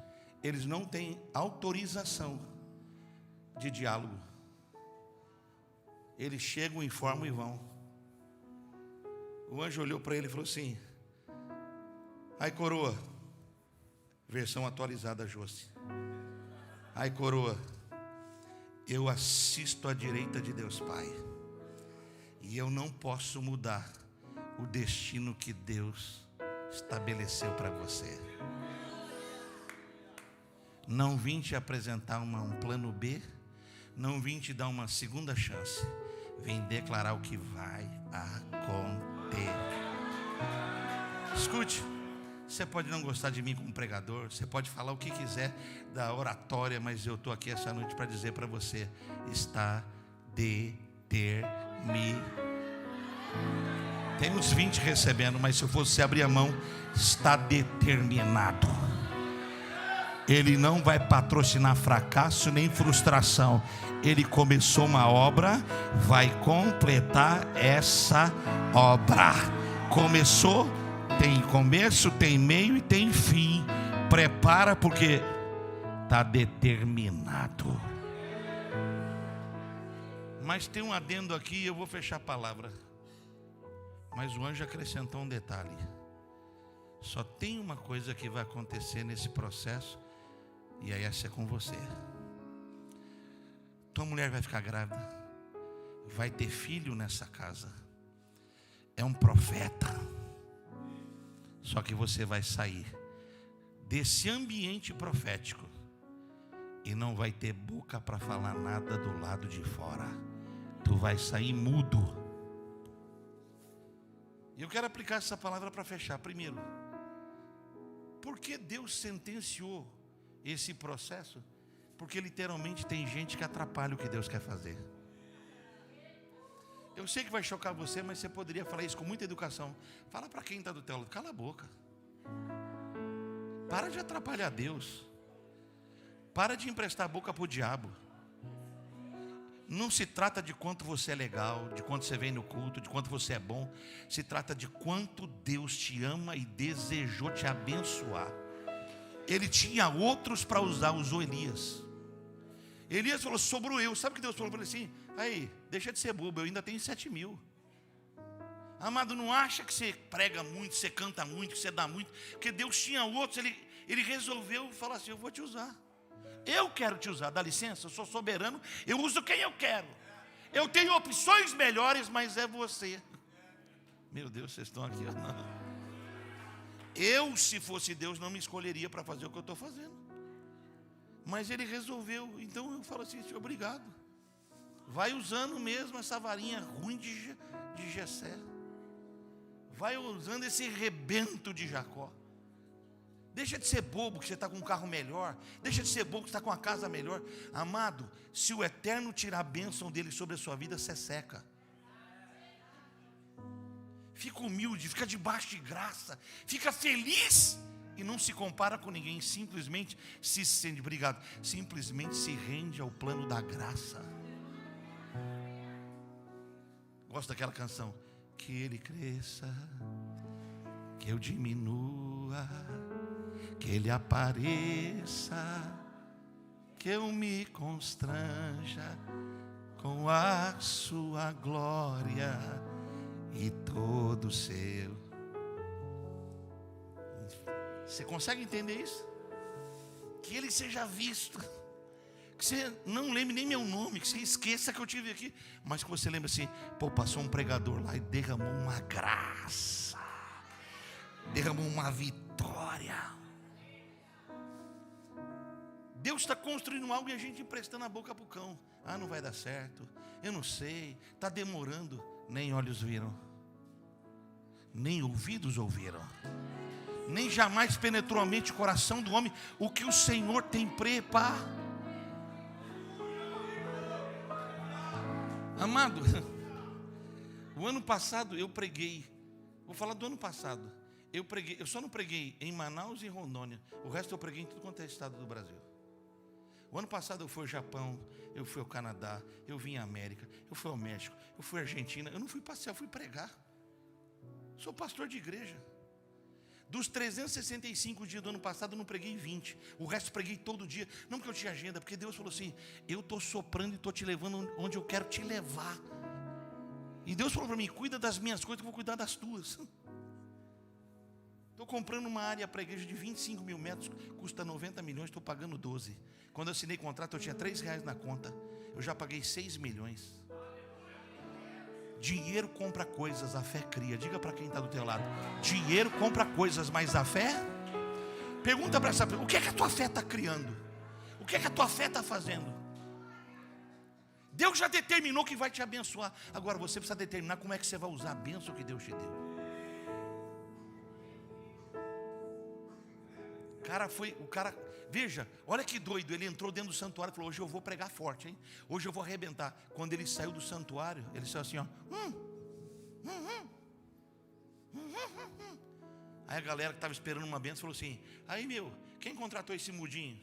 eles não têm autorização de diálogo. Eles chegam, informam e vão. O anjo olhou para ele e falou assim: ai, coroa. Versão atualizada, Josi. Ai, coroa, eu assisto à direita de Deus Pai, e eu não posso mudar o destino que Deus estabeleceu para você. Não vim te apresentar um plano B, não vim te dar uma segunda chance. Vim declarar o que vai acontecer. Escute. Você pode não gostar de mim como pregador, você pode falar o que quiser da oratória, mas eu estou aqui essa noite para dizer para você: está determinado. Tem uns 20 recebendo, mas se eu fosse abrir a mão, está determinado. Ele não vai patrocinar fracasso nem frustração. Ele começou uma obra, vai completar essa obra. Começou, tem começo, tem meio e tem fim. Prepara, porque está determinado. Mas tem um adendo aqui e eu vou fechar a palavra. Mas o anjo acrescentou um detalhe: só tem uma coisa que vai acontecer nesse processo, e aí essa é com você. Tua mulher vai ficar grávida, vai ter filho nessa casa. É um profeta. Só que você vai sair desse ambiente profético e não vai ter boca para falar nada do lado de fora. Tu vai sair mudo. E eu quero aplicar essa palavra para fechar. Primeiro, por que Deus sentenciou esse processo? Porque literalmente tem gente que atrapalha o que Deus quer fazer. Eu sei que vai chocar você, mas você poderia falar isso com muita educação. Fala para quem está do teu lado, cala a boca. Para de atrapalhar Deus. Para de emprestar a boca para o diabo. Não se trata de quanto você é legal, de quanto você vem no culto, de quanto você é bom. Se trata de quanto Deus te ama e desejou te abençoar. Ele tinha outros para usar, usou Elias. Elias falou, sobrou eu. Sabe o que Deus falou para ele assim? Aí, deixa de ser bobo, eu ainda tenho 7.000. Amado, não acha que você prega muito, você canta muito, que você dá muito. Porque Deus tinha outros, ele resolveu falar assim, eu vou te usar. Eu quero te usar, dá licença, eu sou soberano, eu uso quem eu quero. Eu tenho opções melhores, mas é você. Meu Deus, vocês estão aqui. Não. Eu, se fosse Deus, não me escolheria para fazer o que eu estou fazendo. Mas ele resolveu, então eu falo assim, Senhor, obrigado. Vai usando mesmo essa varinha ruim de Jessé. Vai usando esse rebento de Jacó. Deixa de ser bobo que você está com um carro melhor. Deixa de ser bobo que você está com uma casa melhor. Amado, se o Eterno tirar a bênção dele sobre a sua vida, você seca. Fica humilde, fica debaixo de graça. Fica feliz e não se compara com ninguém. Simplesmente se sente, obrigado, simplesmente se rende ao plano da graça. Gosto daquela canção. Que ele cresça, que eu diminua, que ele apareça, que eu me constranja com a sua glória e todo seu. Você consegue entender isso? Que ele seja visto, que você não lembre nem meu nome, que você esqueça que eu tive aqui, mas que você lembre assim, pô, passou um pregador lá e derramou uma graça, derramou uma vitória. Deus está construindo algo e a gente emprestando a boca para o cão. Ah, não vai dar certo, eu não sei, está demorando. Nem olhos viram, nem ouvidos ouviram, nem jamais penetrou a mente e o coração do homem o que o Senhor tem preparado. Amado, o ano passado eu preguei, vou falar do ano passado, eu só não preguei em Manaus e Rondônia, o resto eu preguei em tudo quanto é estado do Brasil. O ano passado eu fui ao Japão, eu fui ao Canadá, eu vim à América, eu fui ao México, eu fui à Argentina, eu não fui passear, eu fui pregar. Sou pastor de igreja. Dos 365 dias do ano passado eu não preguei 20, o resto preguei todo dia, não porque eu tinha agenda, porque Deus falou assim, eu estou soprando e estou te levando onde eu quero te levar. E Deus falou para mim, cuida das minhas coisas, eu vou cuidar das tuas. Estou comprando uma área para a igreja de 25 mil metros, custa 90 milhões, estou pagando 12. Quando eu assinei contrato eu tinha R$3 na conta, eu já paguei 6 milhões. Dinheiro compra coisas, a fé cria. Diga para quem está do teu lado, dinheiro compra coisas, mas a fé? Pergunta para essa pessoa, o que é que a tua fé está criando? O que é que a tua fé está fazendo? Deus já determinou que vai te abençoar. Agora você precisa determinar como é que você vai usar a bênção que Deus te deu. Veja, olha que doido, ele entrou dentro do santuário e falou, hoje eu vou pregar forte, hein? Hoje eu vou arrebentar. Quando ele saiu do santuário, ele saiu assim, ó. Aí a galera que estava esperando uma bênção falou assim, aí meu, quem contratou esse mudinho?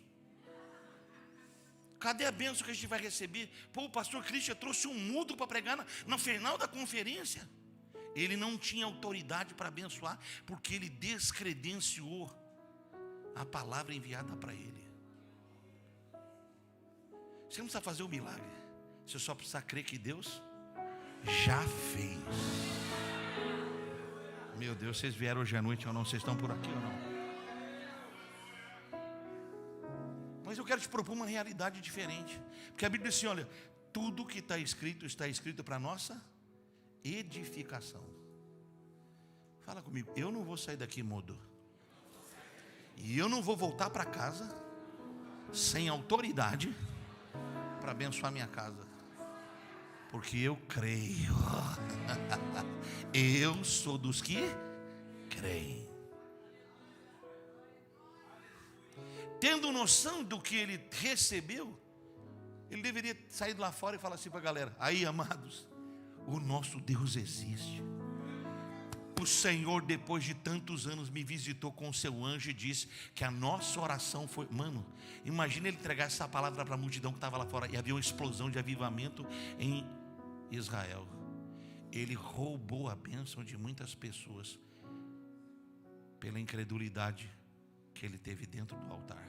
Cadê a bênção que a gente vai receber? Pô, o pastor Christian trouxe um mudo para pregar no final da conferência. Ele não tinha autoridade para abençoar, porque ele descredenciou a palavra enviada para ele. Você não precisa fazer o milagre, você só precisa crer que Deus já fez. Meu Deus, vocês vieram hoje à noite ou não? Vocês estão por aqui ou não? Mas eu quero te propor uma realidade diferente, porque a Bíblia diz assim, olha, tudo que está escrito para nossa edificação. Fala comigo, eu não vou sair daqui mudo. E eu não vou voltar para casa sem autoridade para abençoar minha casa. Porque eu creio. Eu sou dos que creem. Tendo noção do que ele recebeu, ele deveria sair lá fora e falar assim para a galera, aí amados, O nosso Deus existe. O Senhor, depois de tantos anos, me visitou com o seu anjo e disse que a nossa oração foi... Mano, imagina ele entregar essa palavra para a multidão que estava lá fora, e havia uma explosão de avivamento em Israel. Ele roubou a bênção de muitas pessoas pela incredulidade que ele teve dentro do altar.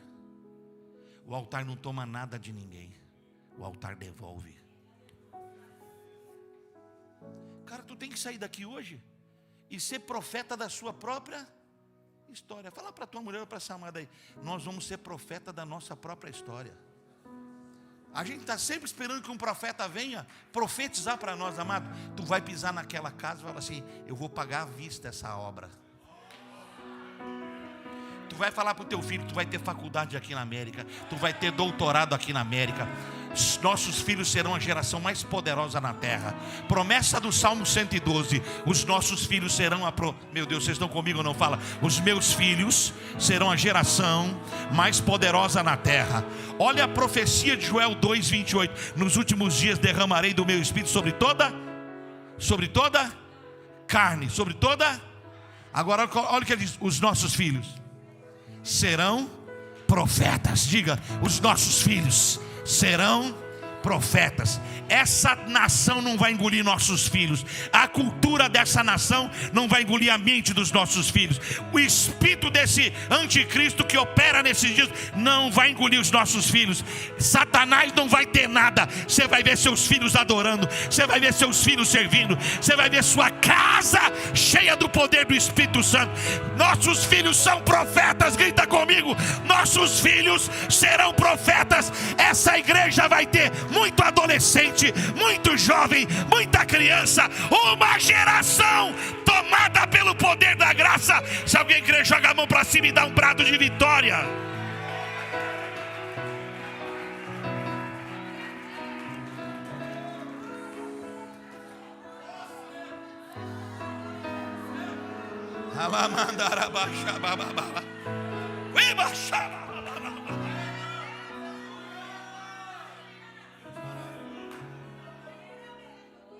O altar não toma nada de ninguém, o altar devolve. Cara, tu tem que sair daqui hoje e ser profeta da sua própria história. Fala para tua mulher, para essa amada aí, nós vamos ser profeta da nossa própria história. A gente está sempre esperando que um profeta venha profetizar para nós, amado. Tu vai pisar naquela casa e fala assim: eu vou pagar à vista essa obra. Tu vai falar para o teu filho: tu vai ter faculdade aqui na América, tu vai ter doutorado aqui na América. Nossos filhos serão a geração mais poderosa na terra. Promessa do Salmo 112: os nossos filhos serão Meu Deus, vocês estão comigo ou não? Fala: os meus filhos serão a geração mais poderosa na terra. Olha a profecia de Joel 2:28: nos últimos dias derramarei do meu espírito sobre toda carne, sobre toda... Agora olha o que ele diz: os nossos filhos serão profetas. Diga: os nossos filhos serão profetas. Essa nação não vai engolir nossos filhos. A cultura dessa nação não vai engolir a mente dos nossos filhos. O espírito desse anticristo que opera nesses dias não vai engolir os nossos filhos. Satanás não vai ter nada. Você vai ver seus filhos adorando, você vai ver seus filhos servindo, você vai ver sua casa cheia do poder do Espírito Santo. Nossos filhos são profetas. Grita comigo: nossos filhos serão profetas. Essa igreja vai ter muito adolescente, muito jovem, muita criança, uma geração tomada pelo poder da graça. Se alguém quer, joga a mão para cima e dá um brado de vitória.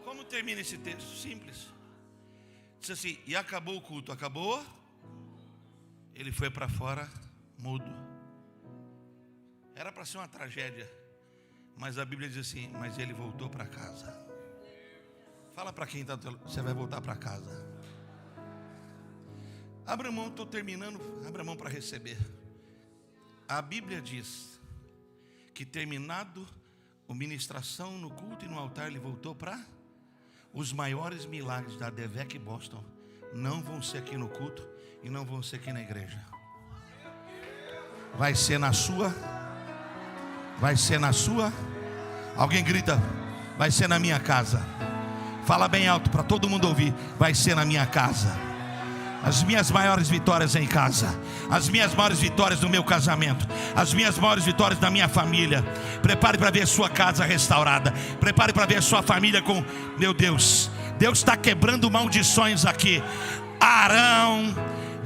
Como termina esse texto? Simples. Diz assim: e acabou o culto. Acabou. Ele foi para fora mudo. Era para ser uma tragédia, mas a Bíblia diz assim: mas ele voltou para casa. Fala para quem está: você vai voltar para casa. Abra a mão, estou terminando. Abra a mão para receber. A Bíblia diz que, terminado a ministração no culto e no altar, ele voltou para... Os maiores milagres da Devec Boston não vão ser aqui no culto e não vão ser aqui na igreja. Vai ser na sua. Vai ser na sua. Alguém grita: vai ser na minha casa. Fala bem alto para todo mundo ouvir: vai ser na minha casa. As minhas maiores vitórias em casa, as minhas maiores vitórias no meu casamento, as minhas maiores vitórias na minha família. Prepare para ver sua casa restaurada. Prepare para ver sua família com... Meu Deus, Deus está quebrando maldições aqui. Arão,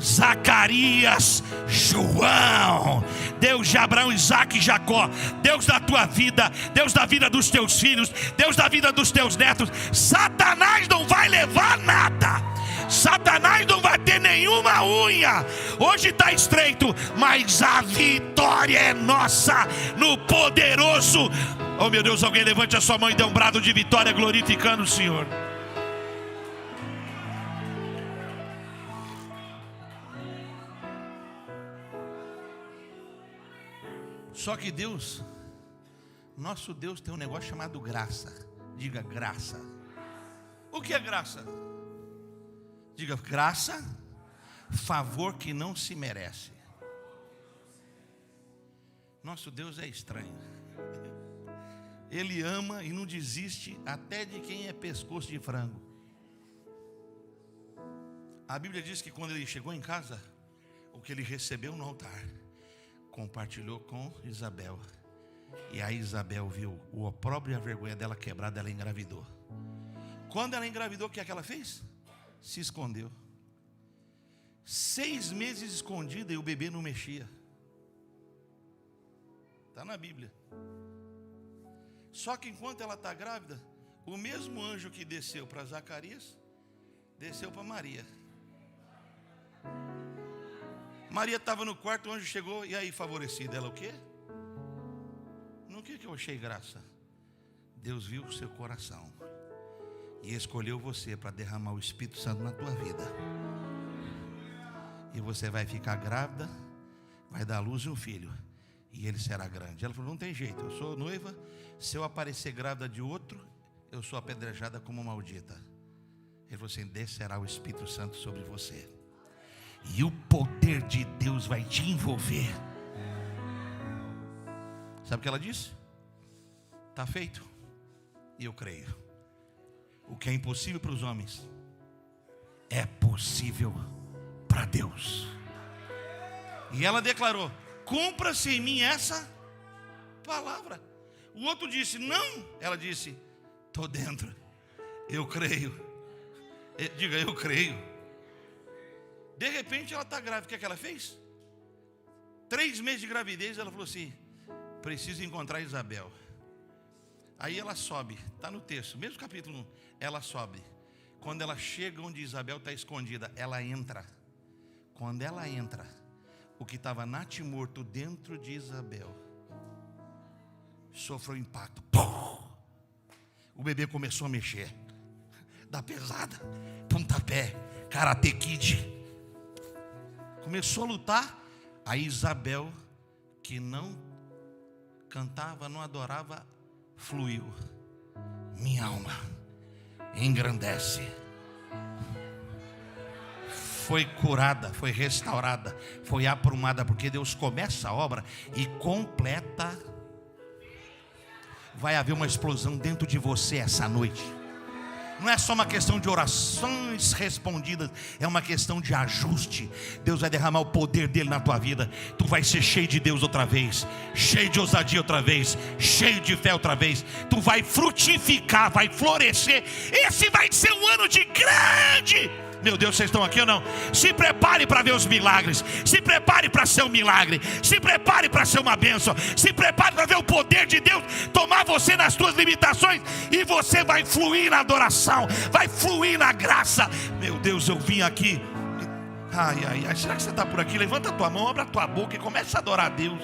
Zacarias, João, Deus de Abraão, Isaac e Jacó, Deus da tua vida, Deus da vida dos teus filhos, Deus da vida dos teus netos. Satanás não vai levar nada. Satanás não vai ter nenhuma unha. Hoje está estreito, mas a vitória é nossa no poderoso... Oh meu Deus, alguém levante a sua mão e dê um brado de vitória, glorificando o Senhor. Só que Deus, nosso Deus, tem um negócio chamado graça. Diga: graça. O que é graça? Diga: graça, favor que não se merece. Nosso Deus é estranho. Ele ama e não desiste até de quem é pescoço de frango. A Bíblia diz que quando ele chegou em casa, o que ele recebeu no altar, compartilhou com Isabel. E aí Isabel viu o opróbrio e a vergonha dela quebrada, ela engravidou. Quando ela engravidou, o que é que ela fez? Se escondeu. 6 meses escondida e o bebê não mexia. Está na Bíblia. Só que enquanto ela está grávida, O mesmo anjo que desceu para Zacarias, desceu para Maria. Maria estava no quarto, o anjo chegou, e aí, favorecida, ela o quê? No que eu achei graça? Deus viu o seu coração e escolheu você para derramar o Espírito Santo na tua vida. E você vai ficar grávida, vai dar à luz um filho, e ele será grande. Ela falou, não tem jeito, eu sou noiva, se eu aparecer grávida de outro, eu sou apedrejada como maldita. Ele falou assim, descerá o Espírito Santo sobre você, e o poder de Deus vai te envolver. Sabe o que ela disse? Está feito, e eu creio. O que é impossível para os homens é possível para Deus. E ela declarou, cumpra-se em mim essa palavra. O outro disse, não. Ela disse, estou dentro, eu creio. Diga, eu creio. De repente ela está grávida. O que ela fez? 3 meses de gravidez. Ela falou assim, preciso encontrar Isabel. Aí ela sobe, está no texto, mesmo capítulo 1. Ela sobe. Quando ela chega onde Isabel está escondida, ela entra. Quando ela entra, o que estava natimorto dentro de Isabel sofreu impacto. Pum! O bebê começou a mexer, da pesada, pontapé, Karate Kid. Começou a lutar. A Isabel, que não cantava, não adorava, fluiu. Minha alma engrandece. Foi curada, foi restaurada, foi aprumada, porque Deus começa a obra e completa. Vai haver uma explosão dentro de você essa noite. Não é só uma questão de orações respondidas, é uma questão de ajuste. Deus vai derramar o poder dele na tua vida. Tu vai ser cheio de Deus outra vez, cheio de ousadia outra vez, cheio de fé outra vez. Tu vai frutificar, vai florescer. Esse vai ser um ano de grande. Meu Deus, vocês estão aqui ou não? Se prepare para ver os milagres. Se prepare para ser um milagre. Se prepare para ser uma bênção. Se prepare para ver o poder de Deus tomar você nas suas limitações. E você vai fluir na adoração, vai fluir na graça. Meu Deus, eu vim aqui. Ai, ai, ai. Será que você está por aqui? Levanta a tua mão, abre a tua boca e começa a adorar a Deus.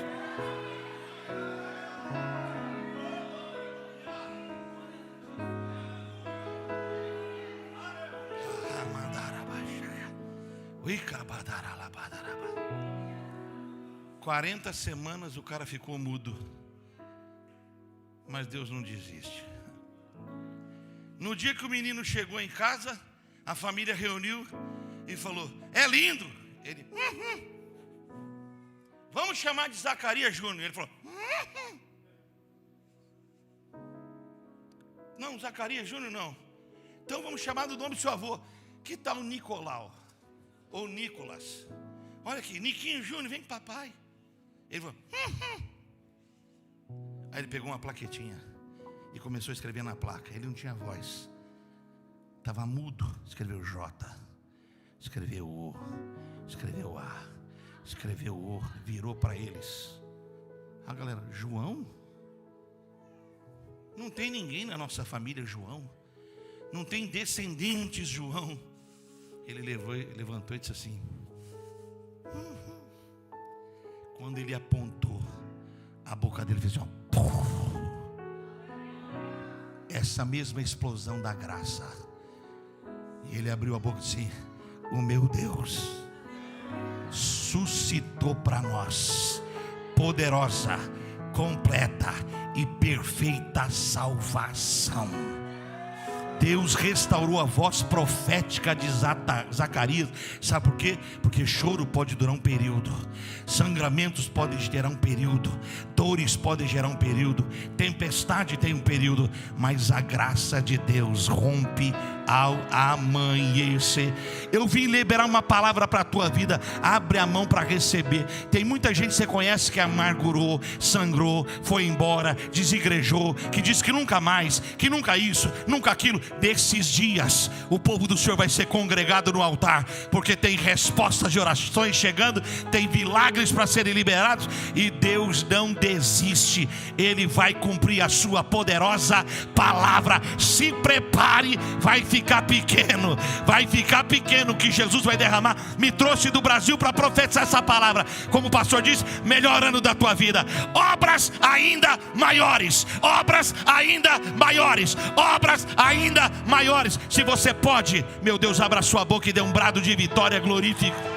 Quarenta semanas o cara ficou mudo. Mas Deus não desiste. No dia que o menino chegou em casa, a família reuniu e falou, é lindo. Ele, vamos chamar de Zacarias Júnior. Ele falou, não, Zacarias Júnior não. Então vamos chamar do nome do seu avô. Que tal Nicolau? Ou Nicolas? Olha aqui, Niquinho Júnior, vem com papai. Ele falou, Aí ele pegou uma plaquetinha e começou a escrever na placa. Ele não tinha voz, estava mudo. Escreveu J, escreveu O, escreveu A, escreveu O. Virou para eles. A galera, João? Não tem ninguém na nossa família João. Não tem descendentes João. Ele levantou e disse assim. Quando ele apontou, a boca dele fez uma... Essa mesma explosão da graça. E ele abriu a boca e disse, o meu Deus suscitou para nós poderosa, completa e perfeita salvação. Deus restaurou a voz profética de Zacarias. Sabe por quê? Porque choro pode durar um período, sangramentos podem gerar um período, dores podem gerar um período, tempestade tem um período, mas a graça de Deus rompe ao amanhecer. Eu vim liberar uma palavra para a tua vida. Abre a mão para receber. Tem muita gente que você conhece que amargurou, sangrou, foi embora, desigrejou, que diz que nunca mais, que nunca isso, nunca aquilo. Desses dias o povo do Senhor vai ser congregado no altar, porque tem respostas de orações chegando, tem milagres para serem liberados, e Deus não desiste. Ele vai cumprir a sua poderosa palavra. Se prepare, vai ficar pequeno, vai ficar pequeno que Jesus vai derramar. Me trouxe do Brasil para profetizar essa palavra. Como o pastor disse, melhor ano da tua vida. Obras ainda maiores, obras ainda maiores, obras ainda maiores. Se você pode, meu Deus, abra sua boca e dê um brado de vitória, glorifique.